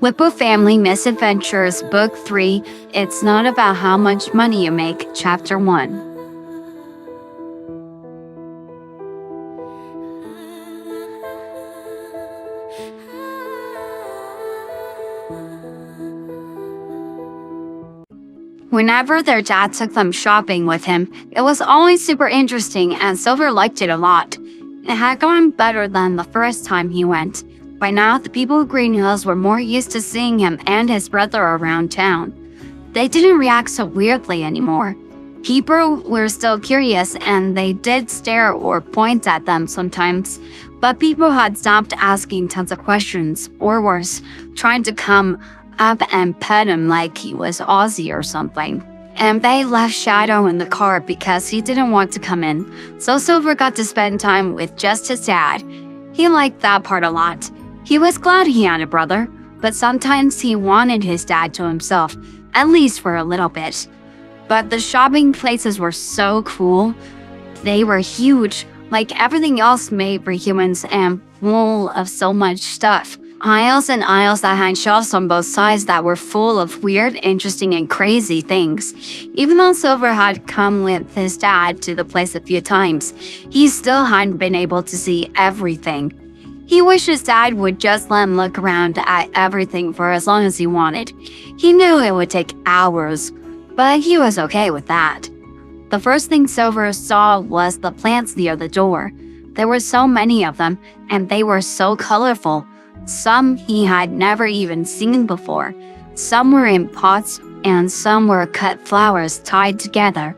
Whipple Family Misadventures, Book 3, It's Not About How Much Money You Make, Chapter 1. Whenever their dad took them shopping with him, it was always super interesting and Silver liked it a lot. It had gone better than the first time he went. By now, the people of Green Hills were more used to seeing him and his brother around town. They didn't react so weirdly anymore. People were still curious and they did stare or point at them sometimes, but people had stopped asking tons of questions, or worse, trying to come up and pet him like he was Ozzy or something. And they left Shadow in the car because he didn't want to come in, so Silver got to spend time with just his dad. He liked that part a lot. He was glad he had a brother, but sometimes he wanted his dad to himself, at least for a little bit. But the shopping places were so cool. They were huge, like everything else made for humans and full of so much stuff. Aisles and aisles that had shelves on both sides that were full of weird, interesting, and crazy things. Even though Silver had come with his dad to the place a few times, he still hadn't been able to see everything. He wished his dad would just let him look around at everything for as long as he wanted. He knew it would take hours, but he was okay with that. The first thing Silver saw was the plants near the door. There were so many of them, and they were so colorful. Some he had never even seen before. Some were in pots, and some were cut flowers tied together.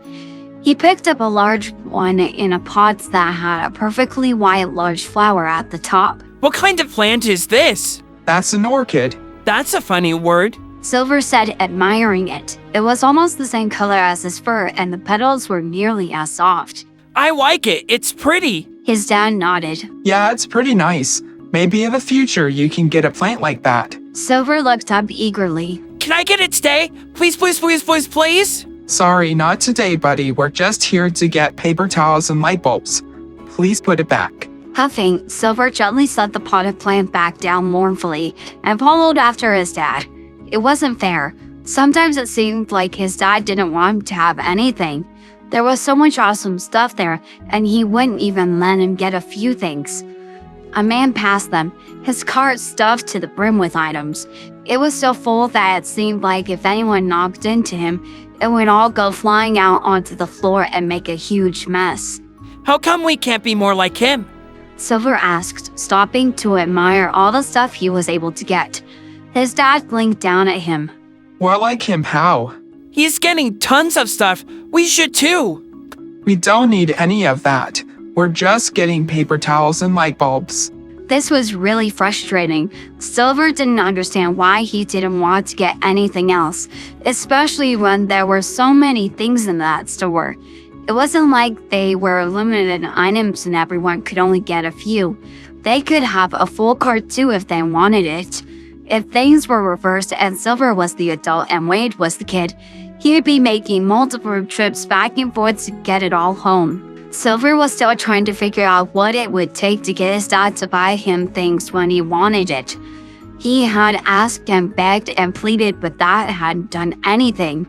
He picked up a large one in a pot that had a perfectly white large flower at the top. What kind of plant is this? That's an orchid. That's a funny word. Silver said, admiring it. It was almost the same color as his fur, and the petals were nearly as soft. I like it. It's pretty. His dad nodded. Yeah, it's pretty nice. Maybe in the future you can get a plant like that. Silver looked up eagerly. Can I get it today? Please, please, please, please, please? Sorry, not today, buddy. We're just here to get paper towels and light bulbs. Please put it back. Huffing, Silver gently set the potted plant back down mournfully and followed after his dad. It wasn't fair. Sometimes it seemed like his dad didn't want him to have anything. There was so much awesome stuff there, and he wouldn't even let him get a few things. A man passed them, his cart stuffed to the brim with items. It was so full that it seemed like if anyone knocked into him, it would all go flying out onto the floor and make a huge mess. How come we can't be more like him? Silver asked, stopping to admire all the stuff he was able to get. His dad blinked down at him. We're like him how? He's getting tons of stuff. We should too. We don't need any of that. We're just getting paper towels and light bulbs. This was really frustrating. Silver didn't understand why he didn't want to get anything else, especially when there were so many things in that store. It wasn't like they were limited items and everyone could only get a few. They could have a full cart too if they wanted it. If things were reversed and Silver was the adult and Wade was the kid, he would be making multiple trips back and forth to get it all home. Silver was still trying to figure out what it would take to get his dad to buy him things when he wanted it. He had asked and begged and pleaded, but that hadn't done anything.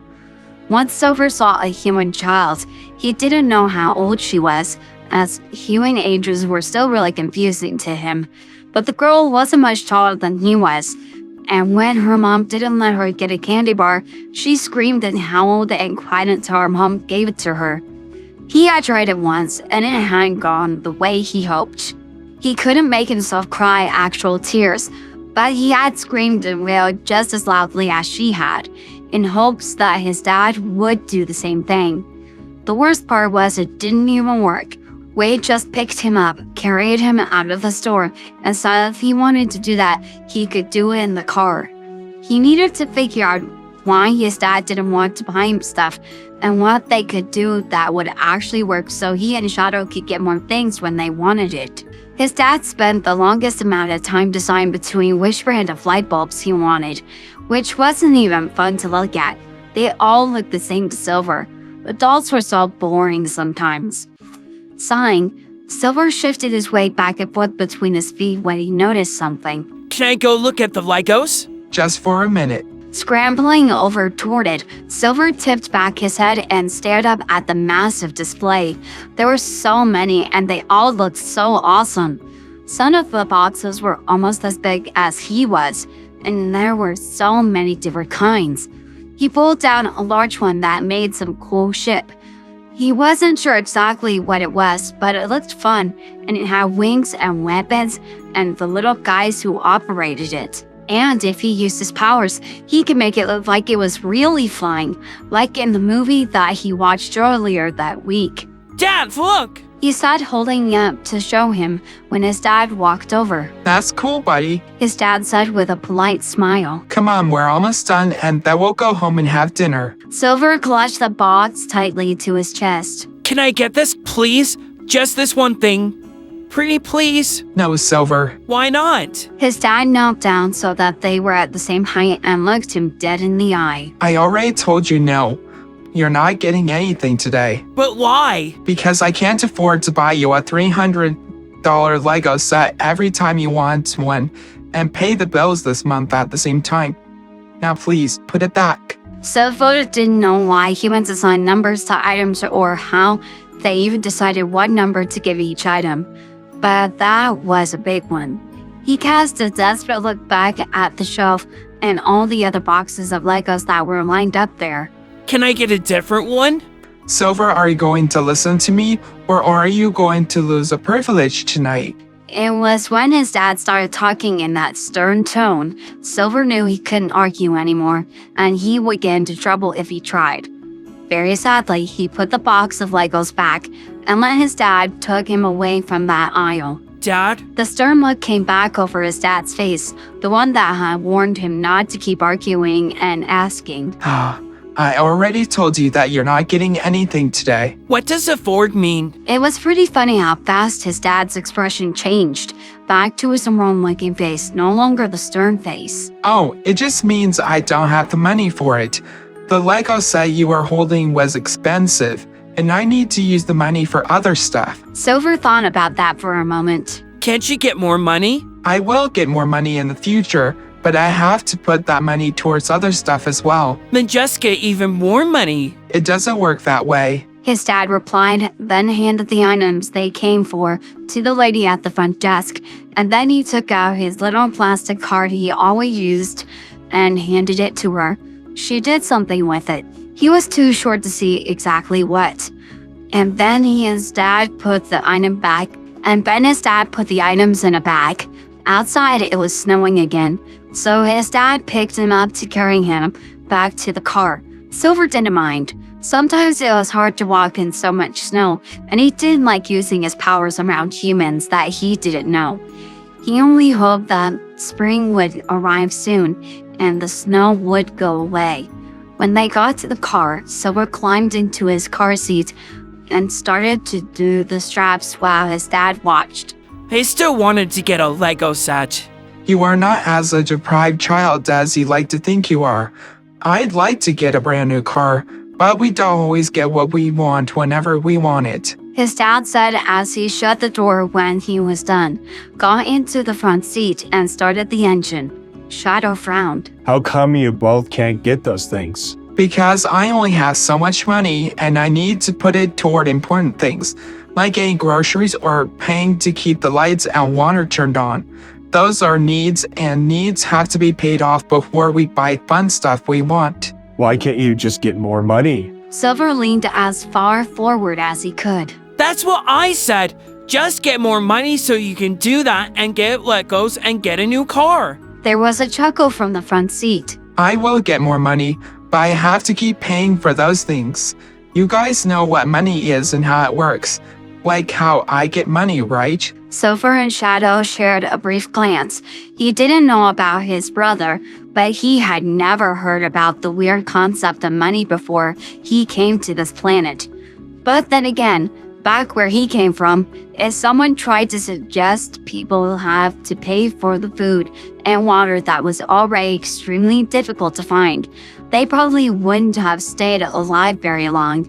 Once Silver saw a human child, he didn't know how old she was, as human ages were still really confusing to him. But the girl wasn't much taller than he was, and when her mom didn't let her get a candy bar, she screamed and howled and cried until her mom gave it to her. He had tried it once, and it hadn't gone the way he hoped. He couldn't make himself cry actual tears, but he had screamed and wailed just as loudly as she had, in hopes that his dad would do the same thing. The worst part was it didn't even work. Wade just picked him up, carried him out of the store, and said if he wanted to do that, he could do it in the car. He needed to figure out why his dad didn't want to buy him stuff, and what they could do that would actually work so he and Shadow could get more things when they wanted it. His dad spent the longest amount of time deciding between which brand of light bulbs he wanted, which wasn't even fun to look at. They all looked the same to Silver. Adults were so boring sometimes. Sighing, Silver shifted his weight back and forth between his feet when he noticed something. Can I go look at the Legos? just for a minute. Scrambling over toward it, Silver tipped back his head and stared up at the massive display. There were so many, and they all looked so awesome. Some of the boxes were almost as big as he was, and there were so many different kinds. He pulled down a large one that made some cool ship. He wasn't sure exactly what it was, but it looked fun, and it had wings and weapons and the little guys who operated it. And if he used his powers, he could make it look like it was really flying, like in the movie that he watched earlier that week. Dad, look! He said, holding it up to show him when his dad walked over. That's cool, buddy. His dad said with a polite smile. Come on, we're almost done and then we'll go home and have dinner. Silver clutched the box tightly to his chest. Can I get this, please? Just this one thing. Pretty please? No, Silver. Why not? His dad knelt down so that they were at the same height and looked him dead in the eye. I already told you no. You're not getting anything today. But why? Because I can't afford to buy you a $300 Lego set every time you want one and pay the bills this month at the same time. Now please, put it back. Silver didn't know why humans assign numbers to items or how they even decided what number to give each item. But that was a big one. He cast a desperate look back at the shelf and all the other boxes of Legos that were lined up there. Can I get a different one? Silver, are you going to listen to me or are you going to lose a privilege tonight? It was when his dad started talking in that stern tone, Silver knew he couldn't argue anymore, and he would get into trouble if he tried. Very sadly, he put the box of Legos back and let his dad tug him away from that aisle. Dad? The stern look came back over his dad's face, the one that had warned him not to keep arguing and asking. I already told you that you're not getting anything today. What does afford mean? It was pretty funny how fast his dad's expression changed, back to his normal-looking face, no longer the stern face. Oh, it just means I don't have the money for it. The Lego set you were holding was expensive, and I need to use the money for other stuff. Silver thought about that for a moment. Can't you get more money? I will get more money in the future, but I have to put that money towards other stuff as well. Then just get even more money. It doesn't work that way. His dad replied, then handed the items they came for to the lady at the front desk, and then he took out his little plastic card he always used and handed it to her. She did something with it. He was too short to see exactly what. And then his dad put the item back, and then his dad put the items in a bag. Outside, it was snowing again, so his dad picked him up to carry him back to the car. Silver didn't mind. Sometimes it was hard to walk in so much snow, and he didn't like using his powers around humans that he didn't know. He only hoped that spring would arrive soon, and the snow would go away. When they got to the car, Silver climbed into his car seat and started to do the straps while his dad watched. I still wanted to get a Lego set. You are not as a deprived child as you like to think you are. I'd like to get a brand new car, but we don't always get what we want whenever we want it. His dad said as he shut the door when he was done, got into the front seat and started the engine. Shadow frowned. How come you both can't get those things? Because I only have so much money and I need to put it toward important things, like getting groceries or paying to keep the lights and water turned on. Those are needs, and needs have to be paid off before we buy fun stuff we want. Why can't you just get more money? Silver leaned as far forward as he could. That's what I said. Just get more money so you can do that and get Legos and get a new car. There was a chuckle from the front seat. I will get more money, but I have to keep paying for those things. You guys know what money is and how it works. Like how I get money, right? Silver and Shadow shared a brief glance. He didn't know about his brother, but he had never heard about the weird concept of money before he came to this planet. But then again, back where he came from, if someone tried to suggest people have to pay for the food and water that was already extremely difficult to find, they probably wouldn't have stayed alive very long.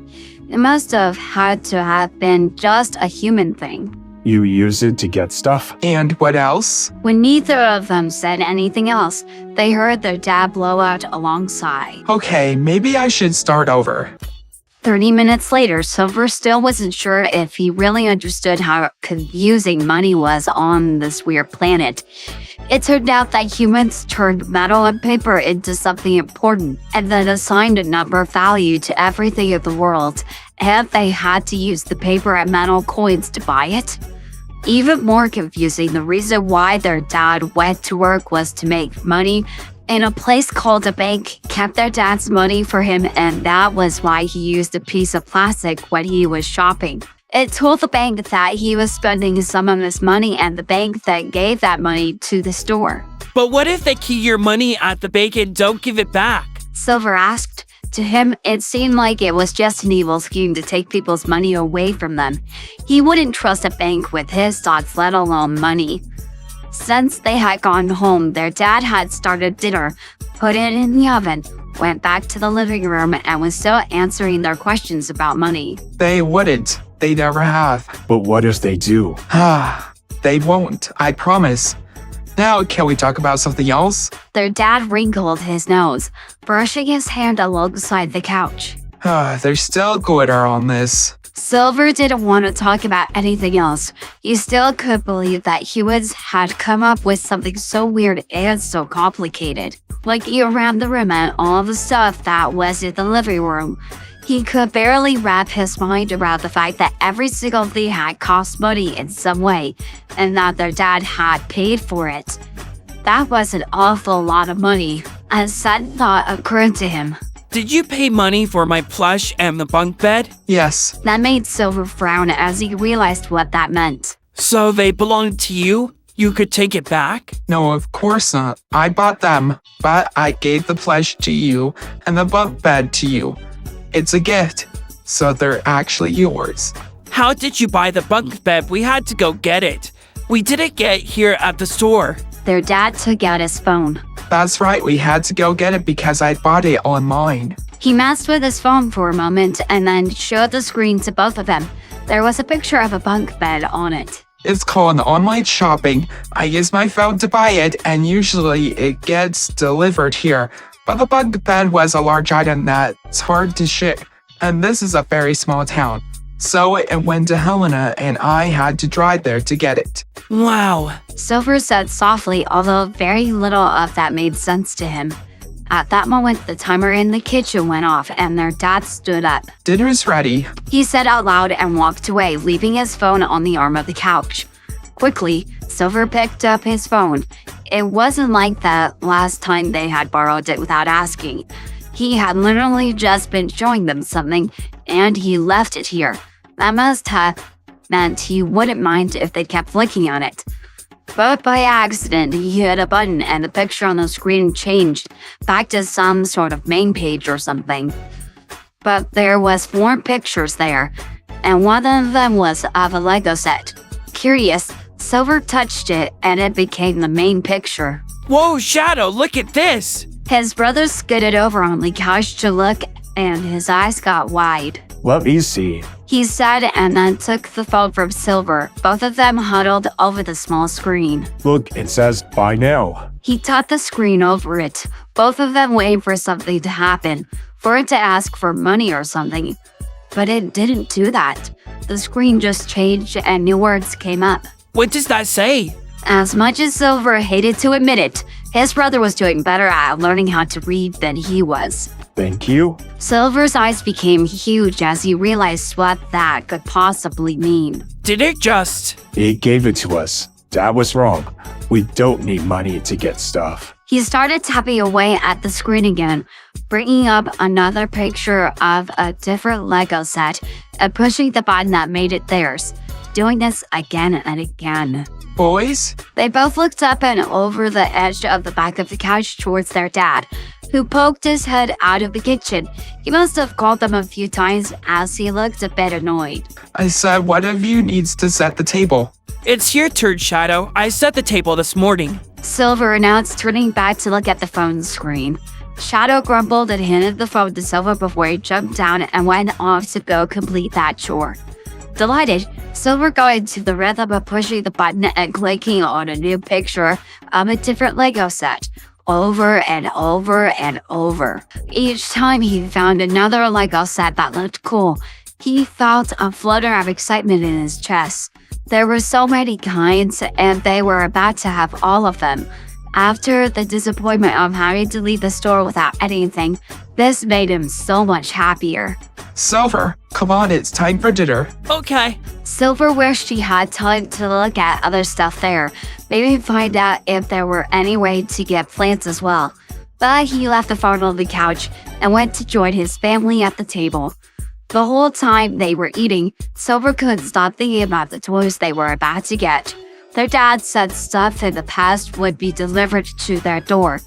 It must have had to have been just a human thing. You use it to get stuff? And what else? When neither of them said anything else, they heard their dad blow out a long sigh. Okay, maybe I should start over. 30 minutes later, Silver still wasn't sure if he really understood how confusing money was on this weird planet. It turned out that humans turned metal and paper into something important and then assigned a number value to everything in the world, and they had to use the paper and metal coins to buy it. Even more confusing, the reason why their dad went to work was to make money, and a place called a bank kept their dad's money for him, and that was why he used a piece of plastic when he was shopping. It told the bank that he was spending some of his money, and the bank then gave that money to the store. But what if they keep your money at the bank and don't give it back? Silver asked. To him, it seemed like it was just an evil scheme to take people's money away from them. He wouldn't trust a bank with his thoughts, let alone money. Since they had gone home, their dad had started dinner, put it in the oven, went back to the living room, and was still answering their questions about money. They wouldn't. They never have. But what if they do? They won't, I promise. Now, can we talk about something else? Their dad wrinkled his nose, brushing his hand alongside the couch. There's still glitter on this. Silver didn't want to talk about anything else. He still couldn't believe that humans had come up with something so weird and so complicated. Looking around the room at all the stuff that was in the living room, he could barely wrap his mind around the fact that every single thing had cost money in some way, and that their dad had paid for it. That was an awful lot of money. A sudden thought occurred to him. Did you pay money for my plush and the bunk bed? Yes. That made Silver frown as he realized what that meant. So they belonged to you? You could take it back? No, of course not. I bought them, but I gave the plush to you and the bunk bed to you. It's a gift, so they're actually yours. How did you buy the bunk bed? We had to go get it. We didn't get here at the store. Their dad took out his phone. That's right, we had to go get it because I bought it online. He messed with his phone for a moment and then showed the screen to both of them. There was a picture of a bunk bed on it. It's called online shopping. I use my phone to buy it, and usually it gets delivered here. But the bunk bed was a large item that's hard to ship, and this is a very small town. So it went to Helena, and I had to drive there to get it. Wow. Silver said softly, although very little of that made sense to him. At that moment, the timer in the kitchen went off and their dad stood up. Dinner's ready. He said out loud and walked away, leaving his phone on the arm of the couch. Quickly, Silver picked up his phone. It wasn't like that last time they had borrowed it without asking. He had literally just been showing them something, and he left it here. That must have meant he wouldn't mind if they kept looking at it. But by accident, he hit a button and the picture on the screen changed back to some sort of main page or something. But there was 4 pictures there, and one of them was of a Lego set. Curious, Silver touched it and it became the main picture. Whoa, Shadow, look at this. His brother scooted over on the couch to look, and his eyes got wide. Let me see. He said and then took the phone from Silver, both of them huddled over the small screen. Look, it says buy now. He tapped the screen over it, both of them waiting for something to happen, for it to ask for money or something. But it didn't do that. The screen just changed and new words came up. What does that say? As much as Silver hated to admit it, his brother was doing better at learning how to read than he was. Thank you. Silver's eyes became huge as he realized what that could possibly mean. Did it just... It gave it to us. Dad was wrong. We don't need money to get stuff. He started tapping away at the screen again, bringing up another picture of a different Lego set and pushing the button that made it theirs, doing this again and again. Boys? They both looked up and over the edge of the back of the couch towards their dad, who poked his head out of the kitchen. He must have called them a few times as he looked a bit annoyed. I said one of you needs to set the table. It's your turn, Shadow. I set the table this morning. Silver announced, turning back to look at the phone screen. Shadow grumbled and handed the phone to Silver before he jumped down and went off to go complete that chore. Delighted, Silver got into the rhythm of pushing the button and clicking on a new picture of a different Lego set, over and over and over. Each time he found another Lego set that looked cool, he felt a flutter of excitement in his chest. There were so many kinds, and they were about to have all of them. After the disappointment of having to leave the store without anything, this made him so much happier. Silver, come on, it's time for dinner. Okay. Silver wished he had time to look at other stuff there, maybe find out if there were any way to get plants as well. But he left the phone on the couch and went to join his family at the table. The whole time they were eating, Silver couldn't stop thinking about the toys they were about to get. Their dad said stuff in the past would be delivered to their door,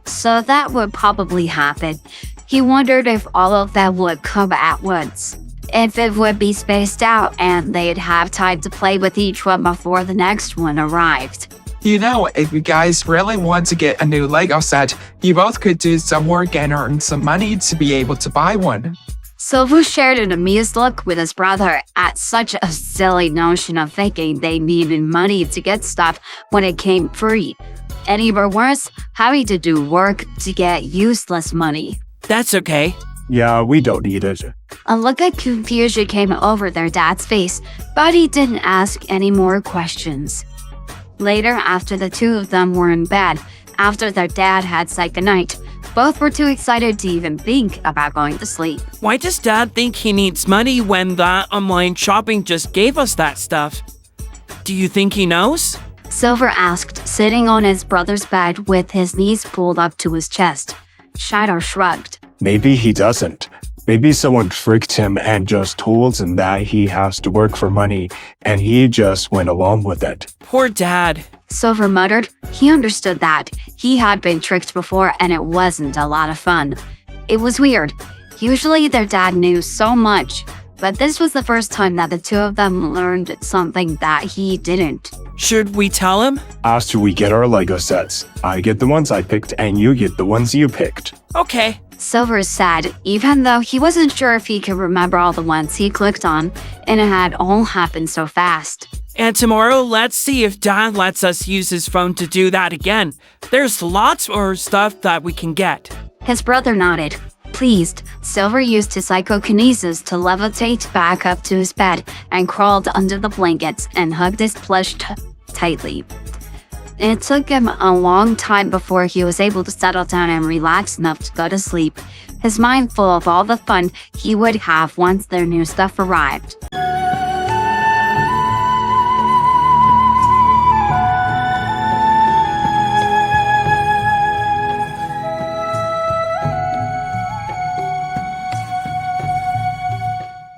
so that would probably happen. He wondered if all of them would come at once, if it would be spaced out and they'd have time to play with each one before the next one arrived. You know, if you guys really want to get a new Lego set, you both could do some work and earn some money to be able to buy one. Silver shared an amused look with his brother at such a silly notion of thinking they needed money to get stuff when it came free. And even worse, having to do work to get useless money. That's okay. Yeah, we don't need it. A look of confusion came over their dad's face, but he didn't ask any more questions. Later, after the two of them were in bed, after their dad had said goodnight, both were too excited to even think about going to sleep. Why does Dad think he needs money when that online shopping just gave us that stuff? Do you think he knows? Silver asked, sitting on his brother's bed with his knees pulled up to his chest. Shadow shrugged. Maybe he doesn't. Maybe someone tricked him and just told him that he has to work for money, and he just went along with it. Poor Dad. Silver muttered. He understood that. He had been tricked before and it wasn't a lot of fun. It was weird. Usually their dad knew so much, but this was the first time that the two of them learned something that he didn't. Should we tell him? After we get our Lego sets, I get the ones I picked and you get the ones you picked. Okay. Silver said, even though he wasn't sure if he could remember all the ones he clicked on, and it had all happened so fast. And tomorrow, let's see if Dad lets us use his phone to do that again. There's lots more stuff that we can get. His brother nodded. Pleased, Silver used his psychokinesis to levitate back up to his bed and crawled under the blankets and hugged his plush tightly. It took him a long time before he was able to settle down and relax enough to go to sleep, his mind full of all the fun he would have once their new stuff arrived.